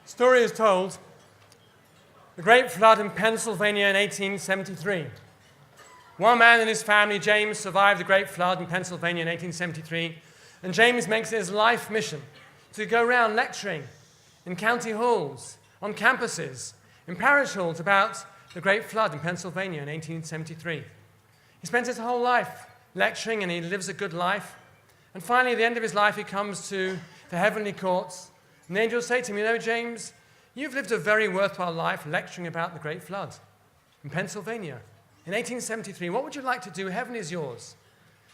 Story is told, the Great Flood in Pennsylvania in 1873. One man and his family, James, survived the Great Flood in Pennsylvania in 1873, and James makes it his life mission to go around lecturing in county halls, on campuses, in parish halls about the Great Flood in Pennsylvania in 1873. He spends his whole life lecturing, and he lives a good life. And finally, at the end of his life, he comes to the heavenly courts, and the angels say to him, "You know, James, you've lived a very worthwhile life lecturing about the Great Flood in Pennsylvania in 1873. What would you like to do? Heaven is yours."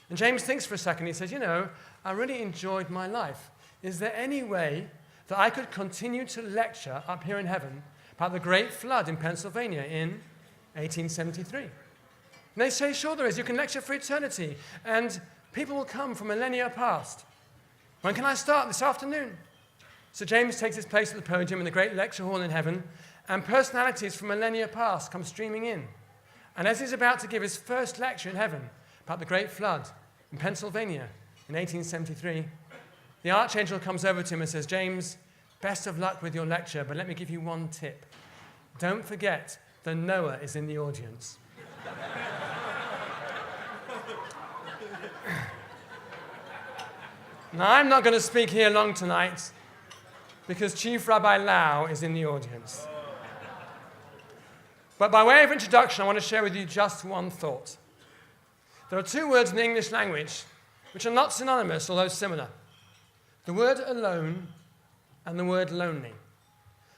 And James thinks for a second. He says, "You know, I really enjoyed my life. Is there any way that I could continue to lecture up here in heaven about the Great Flood in Pennsylvania in 1873? And they say, "Sure there is. You can lecture for eternity, and people will come from millennia past. When can I start? This afternoon." So James takes his place at the podium in the great lecture hall in heaven, and personalities from millennia past come streaming in. And as he's about to give his first lecture in heaven about the Great Flood in Pennsylvania in 1873, the archangel comes over to him and says, "James, best of luck with your lecture, but let me give you one tip. Don't forget that Noah is in the audience." Now, I'm not going to speak here long tonight because Chief Rabbi Lau is in the audience. But by way of introduction, I want to share with you just one thought. There are two words in the English language which are not synonymous, although similar. The word alone and the word lonely.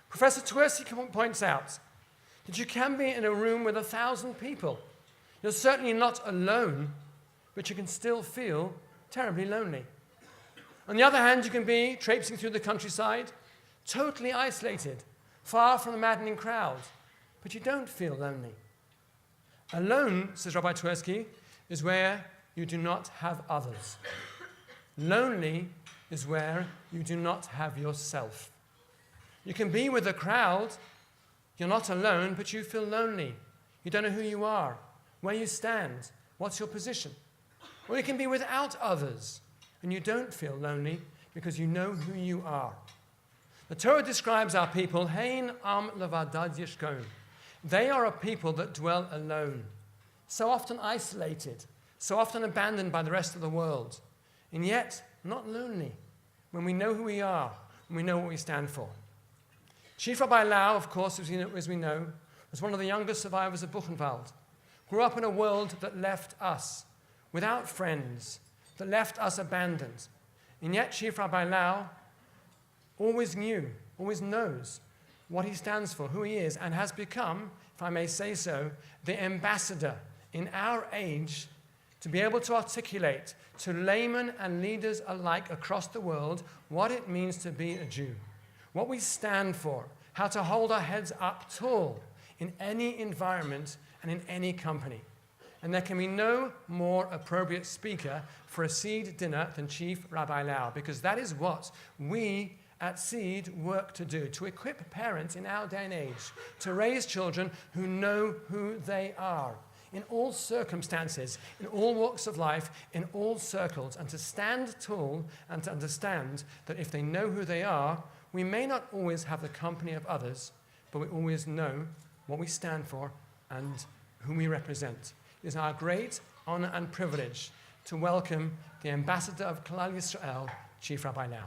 Professor Twersky points out that you can be in a room with 1,000 people. You're certainly not alone, but you can still feel terribly lonely. On the other hand, you can be traipsing through the countryside, totally isolated, far from the maddening crowd, but you don't feel lonely. Alone, says Rabbi Twersky, is where you do not have others. Lonely is where you do not have yourself. You can be with a crowd, you're not alone, but you feel lonely. You don't know who you are, where you stand, what's your position. Or you can be without others, and you don't feel lonely because you know who you are. The Torah describes our people, Hein am levadad yishkon. They are a people that dwell alone, so often isolated, so often abandoned by the rest of the world, and yet not lonely when we know who we are and we know what we stand for. Chief Rabbi Lau, of course, as we know, was one of the youngest survivors of Buchenwald, grew up in a world that left us without friends, that left us abandoned. And yet Chief Rabbi Lau always knew, always knows what he stands for, who he is, and has become, if I may say so, the ambassador in our age to be able to articulate to laymen and leaders alike across the world what it means to be a Jew, what we stand for, how to hold our heads up tall in any environment and in any company. And there can be no more appropriate speaker for a Seed dinner than Chief Rabbi Lau, because that is what we at Seed work to do, to equip parents in our day and age to raise children who know who they are in all circumstances, in all walks of life, in all circles, and to stand tall and to understand that if they know who they are, we may not always have the company of others, but we always know what we stand for and whom we represent. It is our great honor and privilege to welcome the ambassador of Klal Yisrael, Chief Rabbi Lau.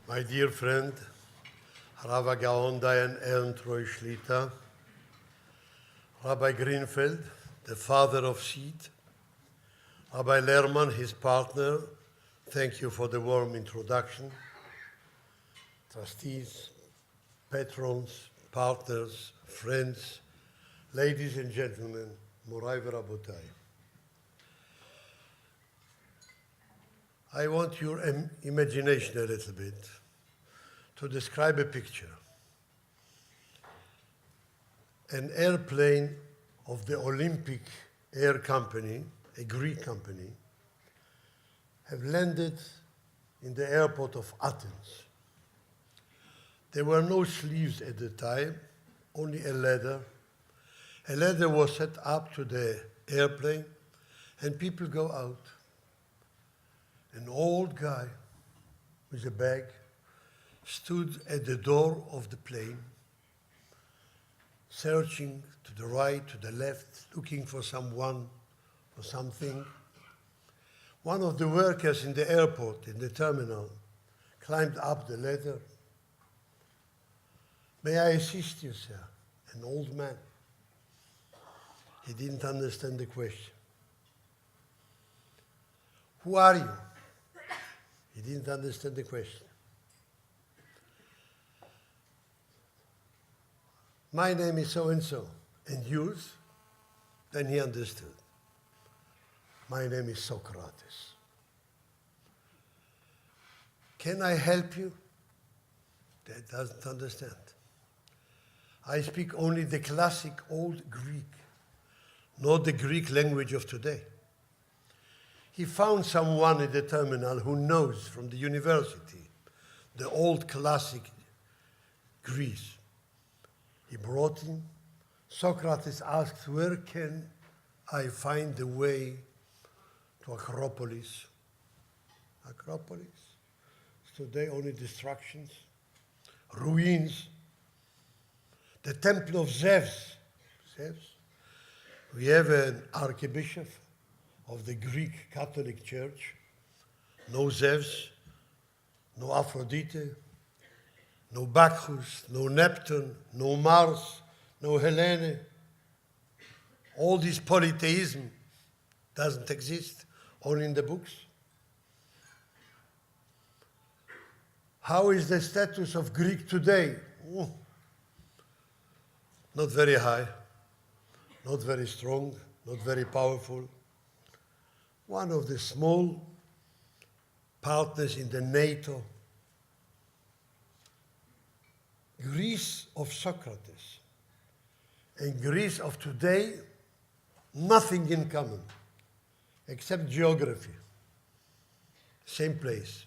My dear friend, Rabbi Gaon Dayan Ernst Roy Shlita, Rabbi Greenfeld, the father of Seed, Rabbi Lerman, his partner, thank you for the warm introduction, trustees, patrons, partners, friends, ladies and gentlemen, Morai v'Rabotai. I want your imagination a little bit to describe a picture. An airplane of the Olympic Air Company, a Greek company, have landed in the airport of Athens. There were no sleeves at the time, only a ladder. A ladder was set up to the airplane, and people go out. An old guy with a bag stood at the door of the plane, searching to the right, to the left, looking for someone or something. One of the workers in the airport, in the terminal, climbed up the ladder. "May I assist you, sir?" An old man. He didn't understand the question. "Who are you?" He didn't understand the question. "My name is so-and-so." "And yours?" Then he understood. "My name is Socrates." "Can I help you?" They doesn't understand. "I speak only the classic old Greek, not the Greek language of today." He found someone at the terminal who knows from the university the old classic Greece. He brought him. Socrates asked, "Where can I find the way to Acropolis?" Acropolis? Today only destructions, ruins. The temple of Zeus. Zeus. We have an archbishop of the Greek Catholic Church. No Zeus, no Aphrodite, no Bacchus, no Neptune, no Mars, no Helene. All this polytheism doesn't exist, only in the books. How is the status of Greek today? Not very high, not very strong, not very powerful. One of the small partners in the NATO. Greece of Socrates and Greece of today, nothing in common except geography. Same place.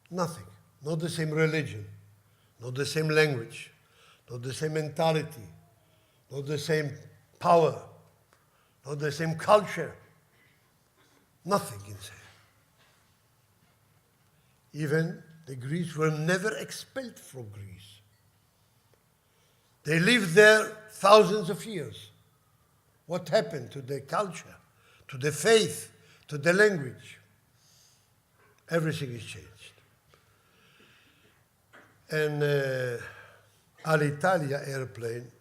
Nothing. Not the same religion, not the same language, not the same mentality, not the same power, not the same culture. Nothing inside. Even the Greeks were never expelled from Greece. They lived there thousands of years. What happened to the culture, to the faith, to the language? Everything is changed. And Alitalia airplane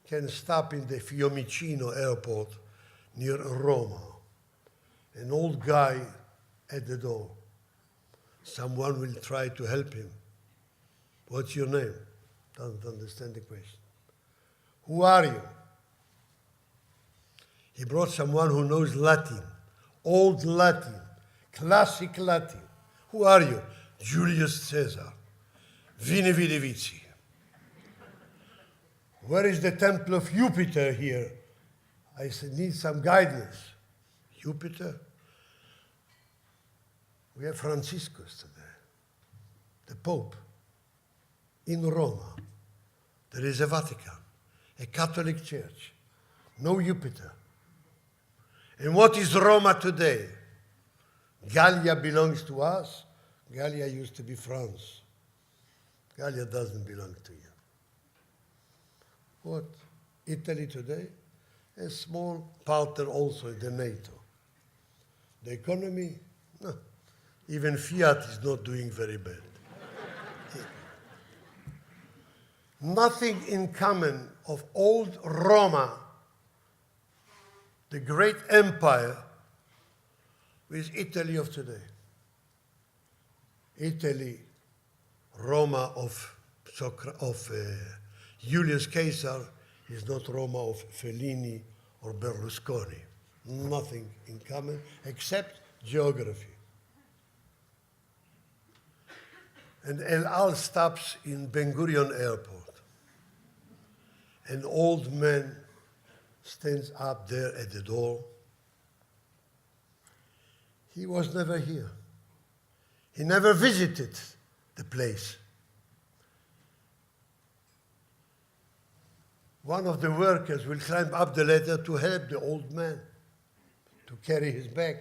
can stop in the Fiumicino airport near Roma. An old guy at the door. Someone will try to help him. "What's your name?" Doesn't understand the question. "Who are you?" He brought someone who knows Latin, old Latin, classic Latin. "Who are you?" "Julius Caesar. Vini vidi vici." "Where is the temple of Jupiter here?" I said, "Need some guidance." "Jupiter? We have Franciscus today, the Pope, in Roma. There is a Vatican, a Catholic Church, no Jupiter. And what is Roma today? Gallia belongs to us. Gallia used to be France. Gallia doesn't belong to you. What? Italy today? A small partner also in the NATO. The economy? No. Even Fiat is not doing very bad. Nothing in common of old Roma, the great empire, with Italy of today. Italy, Roma of Julius Caesar is not Roma of Fellini or Berlusconi. Nothing in common except geography. And El Al stops in Ben Gurion Airport. An old man stands up there at the door. He was never here. He never visited the place. One of the workers will climb up the ladder to help the old man to carry his bag.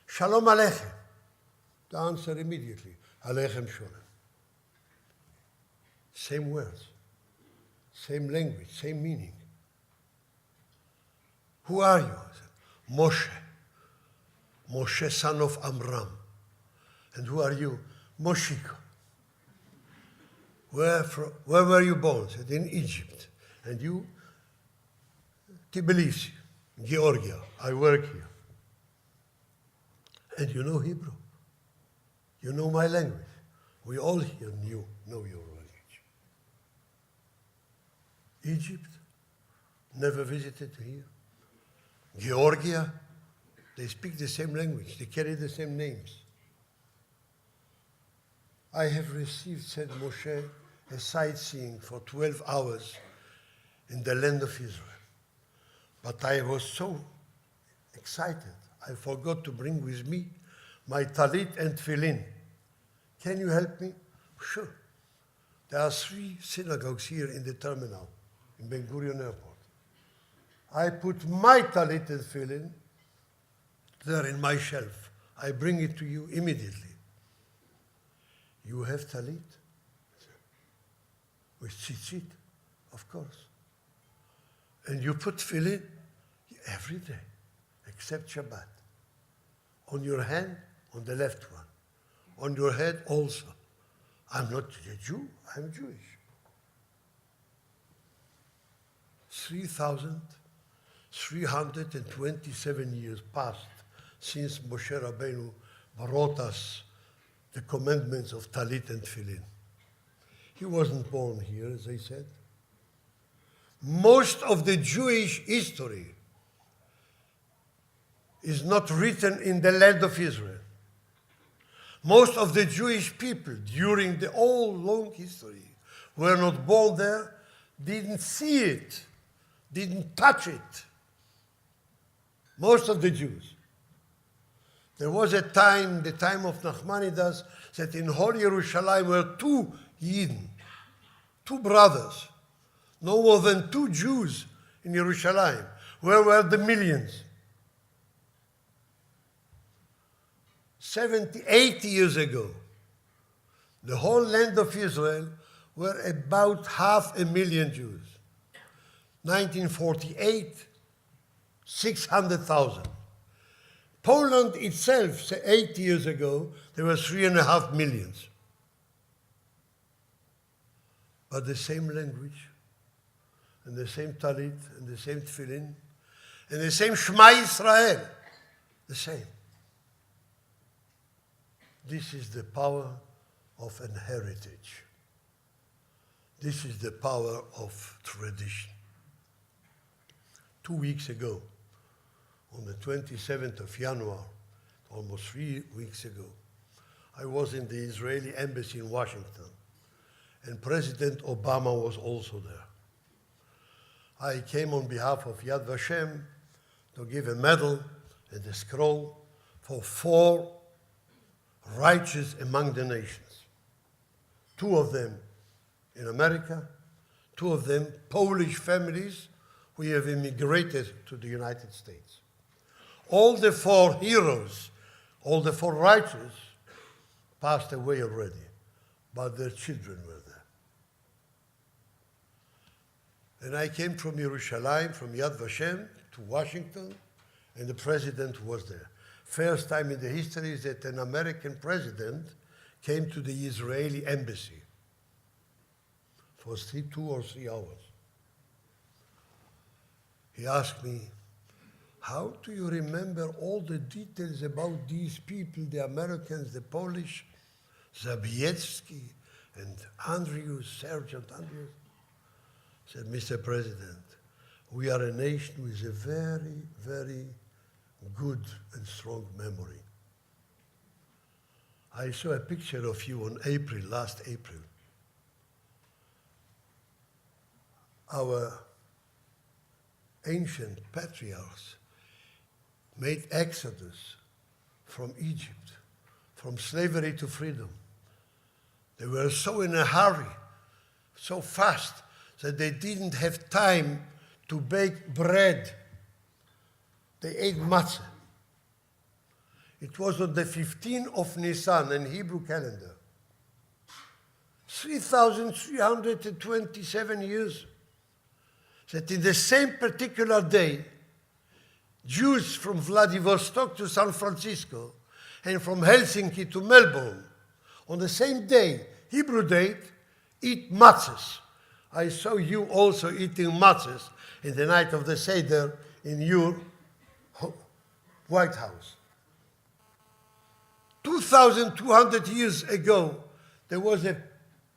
Shalom Aleichem. The answer immediately, Aleichem Shalom. Same words, same language, same meaning. Who are you? I said, Moshe. Moshe, son of Amram. And who are you? Moshiko. Where were you born? I said, in Egypt. And you? Tbilisi, Georgia. I work here. And you know Hebrew. You know my language. We all here know your language. Egypt, never visited here. Georgia, they speak the same language. They carry the same names. I have received, said Moshe, a sightseeing for 12 hours in the land of Israel. But I was so excited, I forgot to bring with me my talit and tefillin. Can you help me? Sure. There are 3 synagogues here in the terminal, in Ben Gurion Airport. I put my talit and tefillin there in my shelf. I bring it to you immediately. You have talit? With tzitzit, of course. And you put tefillin every day, except Shabbat. On your hand, on the left one. On your head also. I'm not a Jew, I'm Jewish. 3,327 years passed since Moshe Rabbeinu brought us the commandments of Talit and Tefillin. He wasn't born here, as I said. Most of the Jewish history is not written in the land of Israel. Most of the Jewish people during the whole long history were not born there, didn't see it, didn't touch it. Most of the Jews. There was a time, the time of Nachmanidas, that in whole Yerushalayim were 2 Yidden, 2 brothers, no more than 2 Jews in Yerushalayim. Where were the millions? 70, 80 years ago, the whole land of Israel were about 500,000 Jews. 1948, 600,000. Poland itself, 8 years ago, there were 3.5 million. But the same language, and the same talit, and the same tefillin, and the same Shema Yisrael, the same. This is the power of an heritage. This is the power of tradition. 2 weeks ago, on the 27th of January, almost 3 weeks ago, I was in the Israeli embassy in Washington, and President Obama was also there. I came on behalf of Yad Vashem to give a medal and a scroll for 4 righteous among the nations. 2 of them in America, 2 of them Polish families who have immigrated to the United States. All the 4 heroes, all the 4 righteous passed away already, but their children were there. And I came from Yerushalayim, from Yad Vashem to Washington, and the president was there. First time in the history that an American president came to the Israeli embassy for 2 or 3 hours. He asked me, how do you remember all the details about these people, the Americans, the Polish, Zabiecki and Andrews, Sergeant Andrews? I said, Mr. President, we are a nation with a very, very good and strong memory. I saw a picture of you on last April. Our ancient patriarchs made exodus from Egypt, from slavery to freedom. They were so in a hurry, so fast, that they didn't have time to bake bread. They ate matzah. It was on the 15th of Nisan in Hebrew calendar. 3,327 years. That in the same particular day, Jews from Vladivostok to San Francisco and from Helsinki to Melbourne, on the same day, Hebrew date, eat matzahs. I saw you also eating matzahs in the night of the Seder in your White House. 2,200 years ago, there was a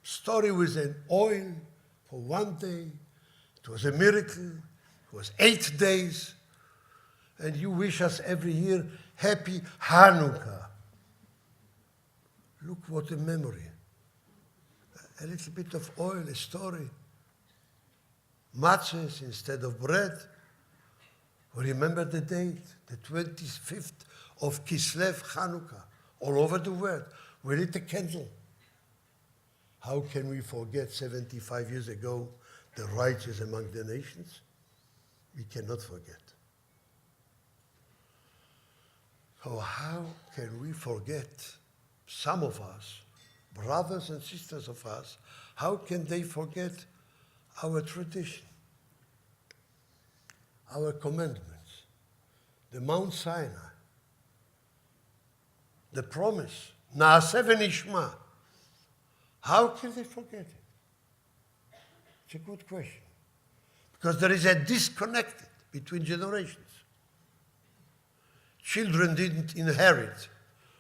story with an oil for one day. It was a miracle. It was 8 days. And you wish us every year happy Hanukkah. Look what a memory. A little bit of oil, a story. Matzahs instead of bread. Remember the date, the 25th of Kislev, Hanukkah. All over the world, we lit a candle. How can we forget 75 years ago the righteous among the nations? We cannot forget. So how can we forget, some of us, brothers and sisters of us, how can they forget our tradition, our commandments, the Mount Sinai, the promise, Naaseh v'nishma? How can they forget it? It's a good question. Because there is a disconnect between generations. Children didn't inherit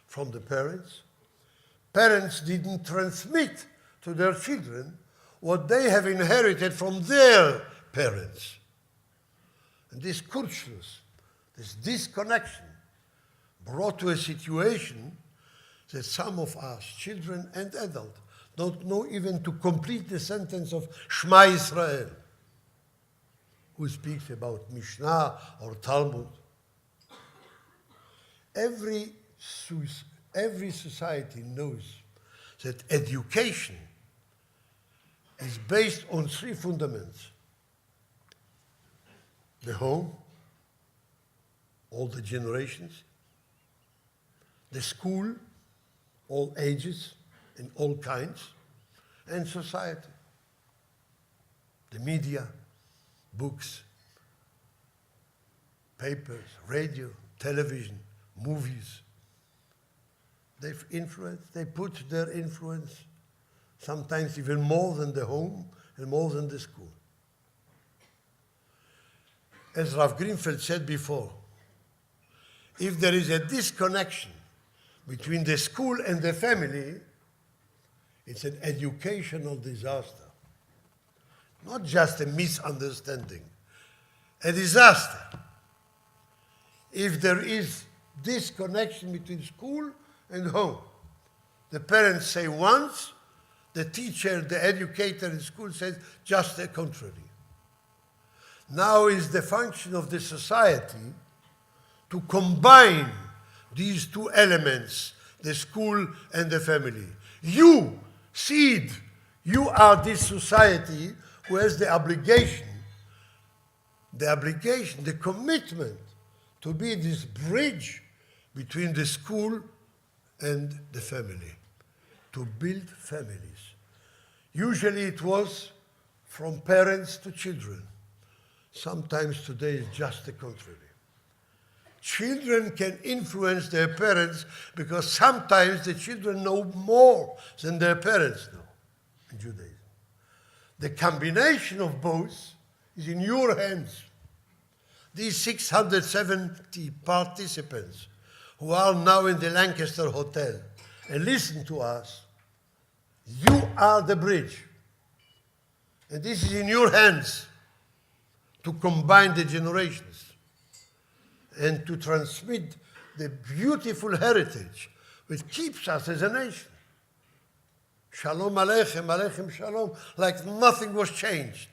from the parents. Parents didn't transmit to their children what they have inherited from their parents. And this Kurzschluss, this disconnection, brought to a situation that some of us, children and adults, don't know even to complete the sentence of Shema Yisrael. Who speaks about Mishnah or Talmud? Every society knows that education is based on 3 fundaments. The home, all the generations. The school, all ages and all kinds. And society. The media, books, papers, radio, television, movies. They've influenced, they put their influence, sometimes even more than the home and more than the school. As Rav Greenfeld said before, if there is a disconnection between the school and the family, it's an educational disaster. Not just a misunderstanding, a disaster. If there is disconnection between school and home, the parents say once, the teacher, the educator in school says just the contrary. Now is the function of the society to combine these 2 elements, the school and the family. You, seed, you are this society who has the obligation, the commitment to be this bridge between the school and the family, to build families. Usually it was from parents to children. Sometimes today it's just the contrary. Children can influence their parents because sometimes the children know more than their parents know in Judaism. The combination of both is in your hands. These 670 participants who are now in the Lancaster Hotel and listen to us, you are the bridge. And this is in your hands to combine the generations and to transmit the beautiful heritage which keeps us as a nation. Shalom Aleichem, Aleichem Shalom, like nothing was changed.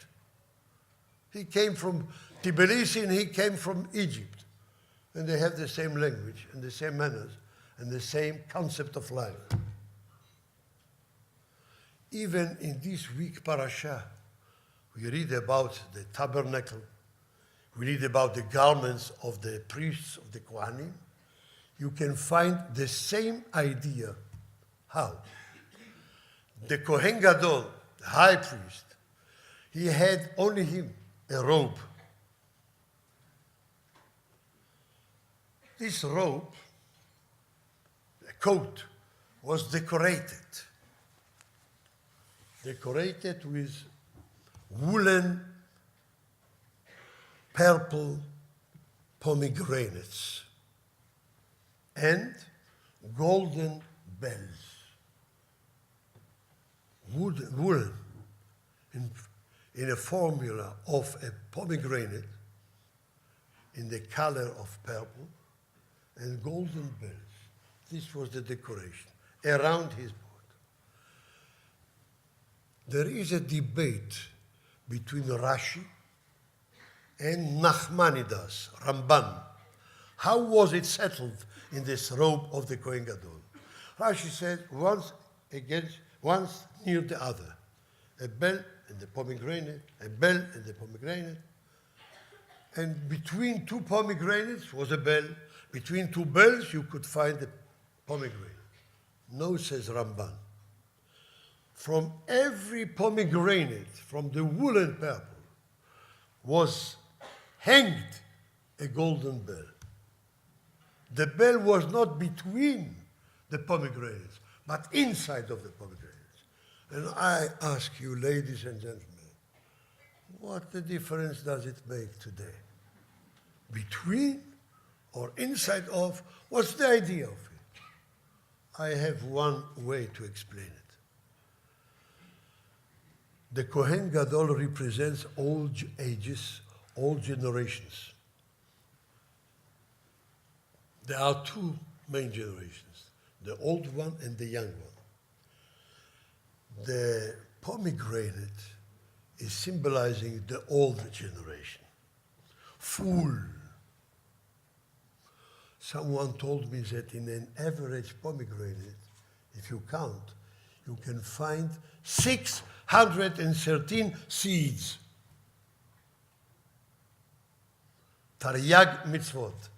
He came from Tbilisi and he came from Egypt. And they have the same language and the same manners and the same concept of life. Even in this week parasha, we read about the tabernacle, we read about the garments of the priests of the Kohanim. You can find the same idea. How? The Kohen Gadol, the high priest, he had only him a robe. This robe, the coat, was decorated with woolen purple pomegranates and golden bells. Woolen in a formula of a pomegranate in the color of purple and golden bells. This was the decoration around his board. There is a debate between Rashi and Nachmanidas, Ramban. How was it settled in this robe of the Kohen Gadol? Rashi said once near the other. A bell and the pomegranate, a bell and the pomegranate. And between two pomegranates was a bell. Between two bells you could find the pomegranate. No, says Ramban. From every pomegranate, from the woolen purple, was hanged a golden bell. The bell was not between the pomegranates, but inside of the pomegranates. And I ask you, ladies and gentlemen, what the difference does it make today? Between or inside of? What's the idea of it? I have one way to explain it. The Kohen Gadol represents all ages, all generations. There are two main generations, the old one and the young one. The pomegranate is symbolizing the old generation, full. Someone told me that in an average pomegranate, if you count, you can find 613 seeds. Taryag mitzvot.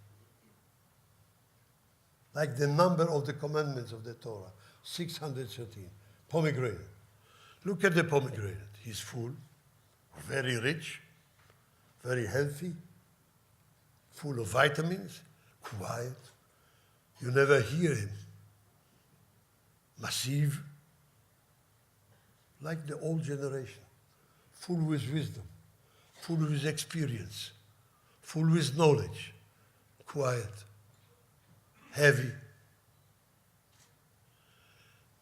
Like the number of the commandments of the Torah, 613. Pomegranate. Look at the pomegranate. He's full, very rich, very healthy, full of vitamins, quiet. You never hear him. Massive, like the old generation, full with wisdom, full with experience, full with knowledge, quiet, heavy.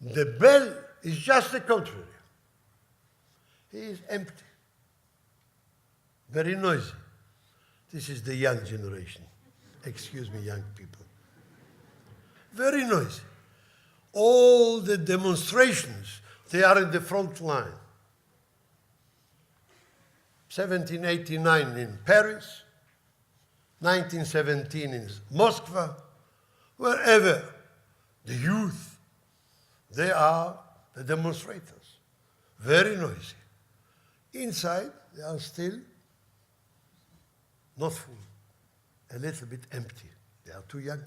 The bell is just the contrary. He is empty, very noisy. This is the young generation. Excuse me, young people. Very noisy. All the demonstrations, they are in the front line. 1789 in Paris, 1917 in Moscow, wherever the youth, they are the demonstrators. Very noisy. Inside, they are still not full, a little bit empty. They are too young.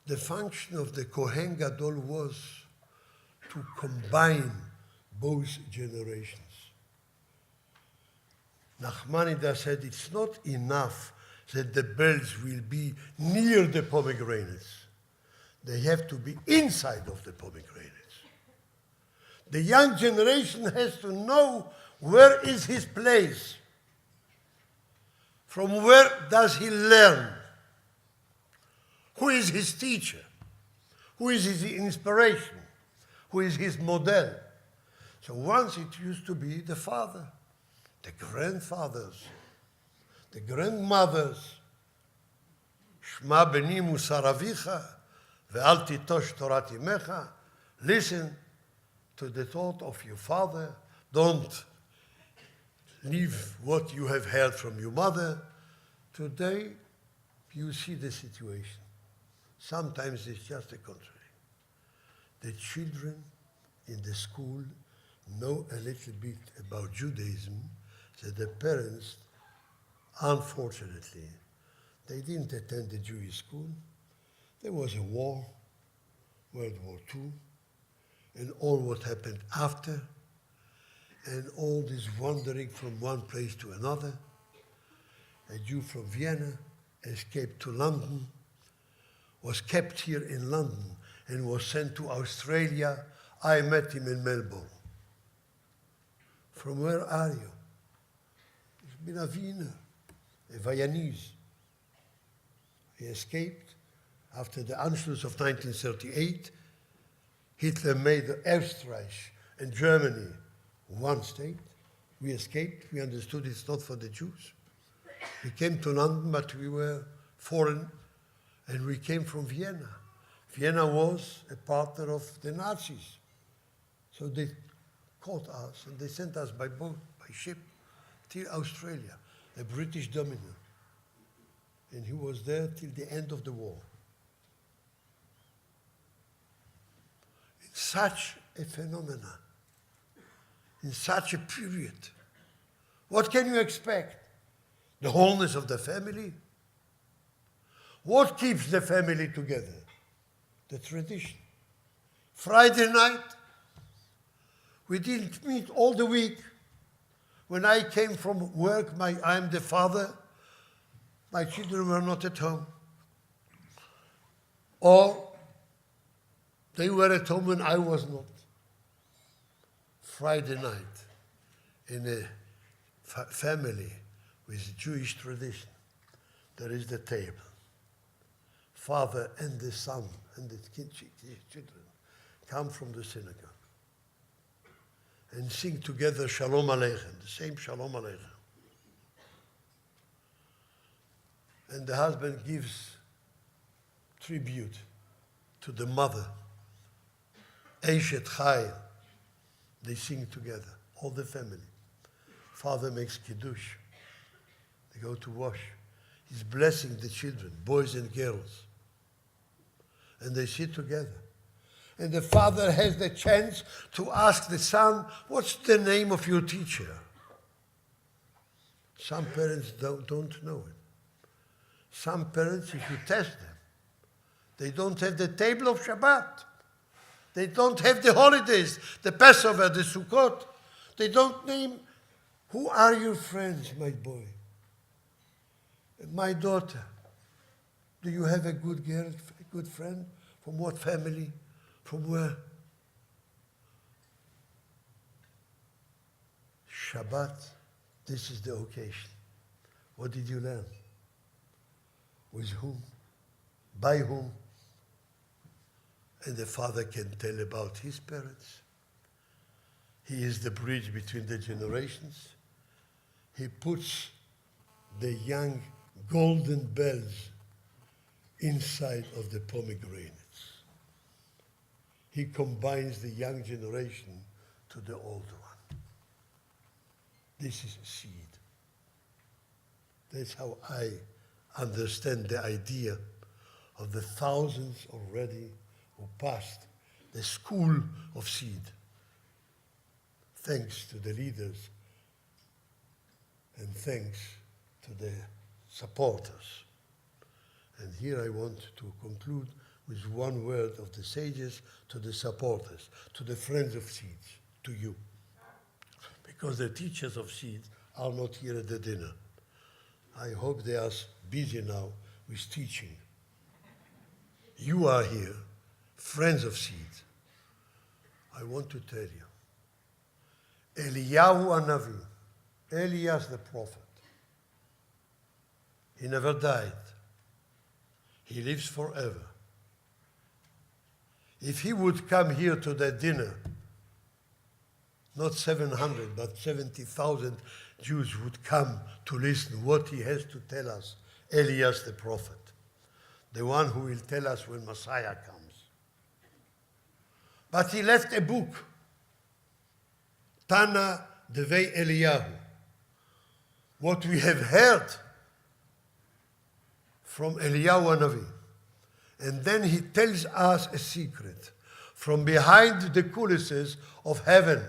The function of the Kohen Gadol was to combine both generations. Nachmanides said it's not enough that the bells will be near the pomegranates. They have to be inside of the pomegranates. The young generation has to know where is his place. From where does he learn? Who is his teacher? Who is his inspiration? Who is his model? So once it used to be the father, the grandfathers, the grandmothers Shma beni musar avicha, ve'al titosh Torah imecha. Listen to the thought of your father. Don't leave what you have heard from your mother. Today, you see the situation. Sometimes it's just the contrary. The children in the school know a little bit about Judaism, that the parents, unfortunately, they didn't attend the Jewish school. There was a war, World War II, and all what happened after, and all this wandering from one place to another. A Jew from Vienna escaped to London, was kept here in London, and was sent to Australia. I met him in Melbourne. From where are you? Ich bin a Wiener, a Viennese. He escaped after the Anschluss of 1938. Hitler made Österreich and Germany one state. We escaped. We understood it's not for the Jews. We came to London, but we were foreign, and we came from Vienna. Vienna was a partner of the Nazis. So they caught us, and they sent us by boat, by ship, till Australia, a British dominion. And he was there till the end of the war. In such a phenomenon, in such a period, what can you expect? The wholeness of the family? What keeps the family together? The tradition. Friday night, we didn't meet all the week. When I came from work, I'm the father, my children were not at home. Or they were at home when I was not. Friday night, in a family with Jewish tradition, there is the table. Father and the son and the children come from the synagogue and sing together Shalom Aleichem, the same Shalom Aleichem. And the husband gives tribute to the mother, Eshet Chai. They sing together, all the family. Father makes Kiddush. They go to wash. He's blessing the children, boys and girls. And they sit together. And the father has the chance to ask the son, what's the name of your teacher? Some parents don't know it. Some parents, if you test them, they don't have the table of Shabbat. They don't have the holidays, the Passover, the Sukkot. They don't name, who are your friends, my boy? My daughter, do you have a good girl, a good friend? From what family? From where? Shabbat, this is the occasion. What did you learn? With whom? By whom? And the father can tell about his parents. He is the bridge between the generations. He puts the young golden bells inside of the pomegranates. He combines the young generation to the older one. This is a seed. That's how I understand the idea of the thousands already who passed the school of seed. Thanks to the leaders and thanks to the supporters. And here I want to conclude with one word of the sages to the supporters, to the friends of seeds, to you. Because the teachers of seeds are not here at the dinner. I hope they are busy now with teaching. You are here, friends of seeds. I want to tell you, Eliyahu Hanavi, Elias the prophet, he never died. He lives forever. If he would come here to that dinner, not 700, but 70,000 Jews would come to listen what he has to tell us, Elias the prophet. the one who will tell us when Messiah comes. But he left a book, Tana Devei Eliyahu, what we have heard from Eliyahu Hanavi. And then he tells us a secret from behind the coulisses of heaven.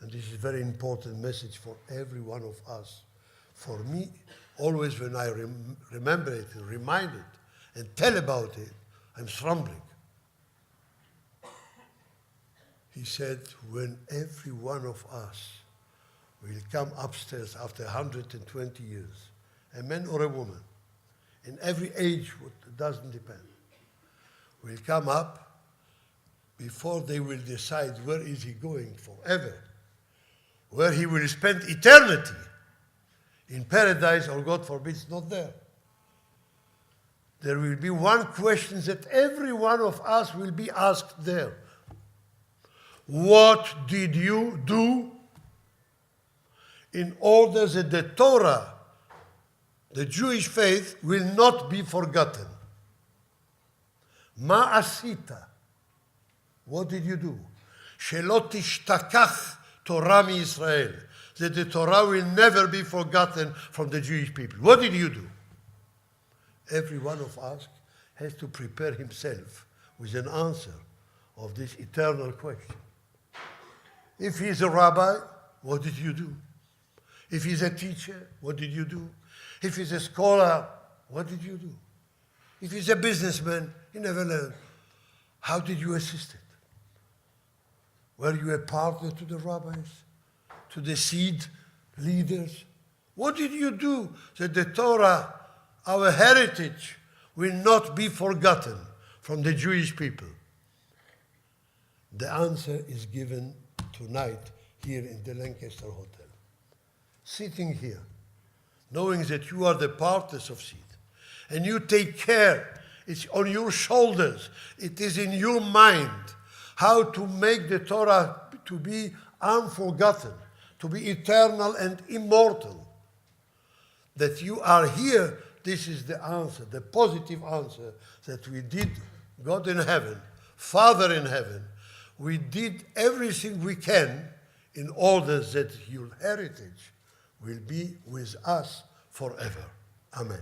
And this is a very important message for every one of us. For me, always when I remember it and remind it and tell about it, I'm trembling. He said, when every one of us will come upstairs after 120 years, a man or a woman, in every age, it doesn't depend, will come up before they will decide where is he going forever, where he will spend eternity, in paradise or God forbid, it's not there. There will be one question that every one of us will be asked there. What did you do in order that the Torah, the Jewish faith, will not be forgotten? Ma asita? What did you do? Shelo tishtakach Torah mi Israel, that the Torah will never be forgotten from the Jewish people. What did you do? Every one of us has to prepare himself with an answer of this eternal question. If he's a rabbi, what did you do? If he's a teacher, what did you do? If he's a scholar, what did you do? If he's a businessman, he never learned. How did you assist it? Were you a partner to the rabbis, to the seed leaders? What did you do that the Torah, our heritage, will not be forgotten from the Jewish people? The answer is given tonight here in the Lancaster Hotel. Sitting here, knowing that you are the partners of seed, and you take care, it's on your shoulders, it is in your mind, how to make the Torah to be unforgotten, to be eternal and immortal. That you are here, this is the answer, the positive answer, that we did, God in heaven, Father in heaven, we did everything we can in order that your heritage will be with us forever. Amen.